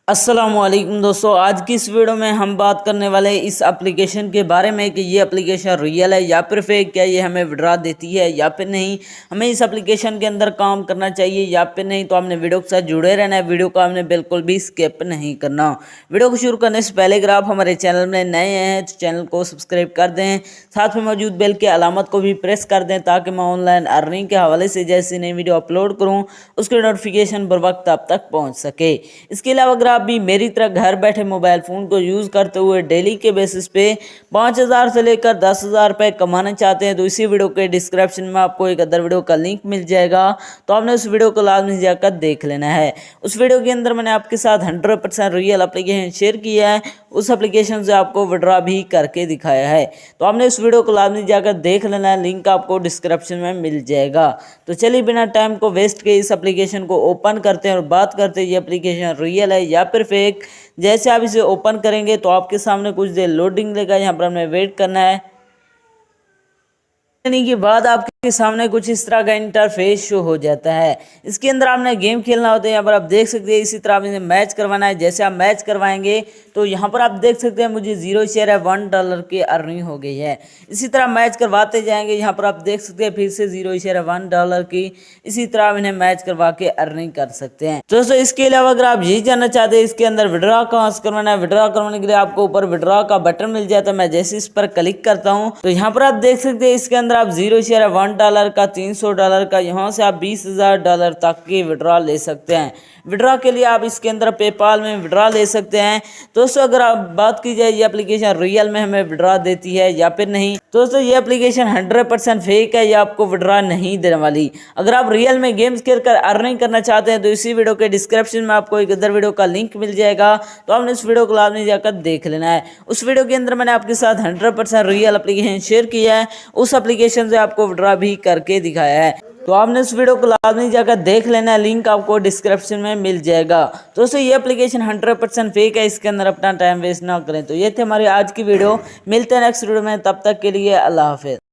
अस्सलामुअलैकुम दोस्तों, आज की इस वीडियो में हम बात करने वाले हैं इस एप्लीकेशन के बारे में कि ये एप्लीकेशन रियल है या फिर फेक, क्या ये हमें विड्रा देती है या फिर नहीं, हमें इस एप्लीकेशन के अंदर काम करना चाहिए या फिर नहीं। तो आपने वीडियो के साथ जुड़े रहना है, वीडियो को आपने बिल्कुल भी स्किप नहीं करना। वीडियो को शुरू करने से पहले अगर आप हमारे चैनल में नए हैं तो चैनल को सब्सक्राइब कर दें, साथ में मौजूद बेल के अलामत को भी प्रेस कर दें ताकि मैं ऑनलाइन अर्निंग के हवाले से जैसी नई वीडियो अपलोड करूँ उसकी नोटिफिकेशन बर वक्त आप तक पहुँच सके। इसके अलावा अगर आप भी मेरी तरह घर बैठे मोबाइल फ़ोन को यूज़ करते हुए डेली के बेसिस पे 5,000 से लेकर 10,000 रुपये कमाना चाहते हैं तो इसी वीडियो के डिस्क्रिप्शन में आपको एक अदर वीडियो का लिंक मिल जाएगा, तो आपने उस वीडियो को लाजमी जाकर देख लेना है। उस वीडियो के अंदर मैंने आपके साथ 100% रियल एप्लीकेशन शेयर किया है, उस एप्लीकेशन से आपको विड्रॉ भी करके दिखाया है, तो आपने उस वीडियो को लाजमी जाकर देख लेना है, लिंक आपको डिस्क्रिप्शन में मिल जाएगा। तो चलिए बिना टाइम को वेस्ट किए इस एप्लीकेशन को ओपन करते हैं और बात करते हैं ये एप्लीकेशन रियल है या फिर फेक। जैसे आप इसे ओपन करेंगे तो आपके सामने कुछ देर लोडिंग लेगा, यहाँ पर हमें वेट करना है। के बाद आपके सामने कुछ इस तरह का इंटरफेस शो हो जाता है। इसके अंदर आपने गेम खेलना होता है, यहाँ पर आप देख सकते हैं। इसी तरह आपने मैच करवाना है, जैसे आप मैच करवाएंगे तो यहाँ पर आप देख सकते हैं मुझे 0 शेयर है, $1 की अर्निंग हो गई है। इसी तरह मैच करवाते जाएंगे, यहाँ पर आप देख सकते हैं फिर से 0 शेयर है, $1 की। इसी तरह आप इन्हें मैच करवा के अर्निंग कर सकते हैं। दोस्तों इसके अलावा अगर आप यही जानना चाहते हैं इसके अंदर विड्रॉ कहाँ से करवाना है, विड्रॉ करवाने के लिए आपको ऊपर विड्रॉ का बटन मिल जाता है। मैं जैसे इस पर क्लिक करता हूँ तो यहाँ पर आप देख सकते हैं इसके अंदर आप 0 शेयर है, $1 का, $300 का, यहाँ से आप $20,000 तक की विड्रॉ ले सकते हैं। विड्रॉ के लिए आप इसके अंदर पेपाल में विड्रॉ ले सकते हैं। दोस्तों अगर आप बात की जाए ये एप्लीकेशन रियल में हमें विड्रॉ देती है या फिर नहीं, दोस्तों ये एप्लीकेशन 100% फेक है, ये आपको विड्रॉ नहीं देने वाली। अगर आप रियल में गेम्स खेल कर अर्निंग करना चाहते हैं तो इसी वीडियो के डिस्क्रिप्शन में आपको एक अदर वीडियो का लिंक मिल जाएगा, तो आपने उस वीडियो को लाजमी जाकर देख लेना है। उस वीडियो के अंदर मैंने आपके साथ 100% रियल एप्लीकेशन शेयर किया है, उस एप्लीकेशन से आपको विड्रॉ भी करके दिखाया है, तो आपने इस वीडियो को लाजमी जाकर देख लेना है, लिंक आपको डिस्क्रिप्शन में मिल जाएगा। तो दोस्तों ये एप्लीकेशन 100% फेक है, इसके अंदर अपना टाइम वेस्ट ना करें। तो ये थे हमारी आज की वीडियो, मिलते हैं नेक्स्ट वीडियो में, तब तक के लिए अल्लाह हाफिज़।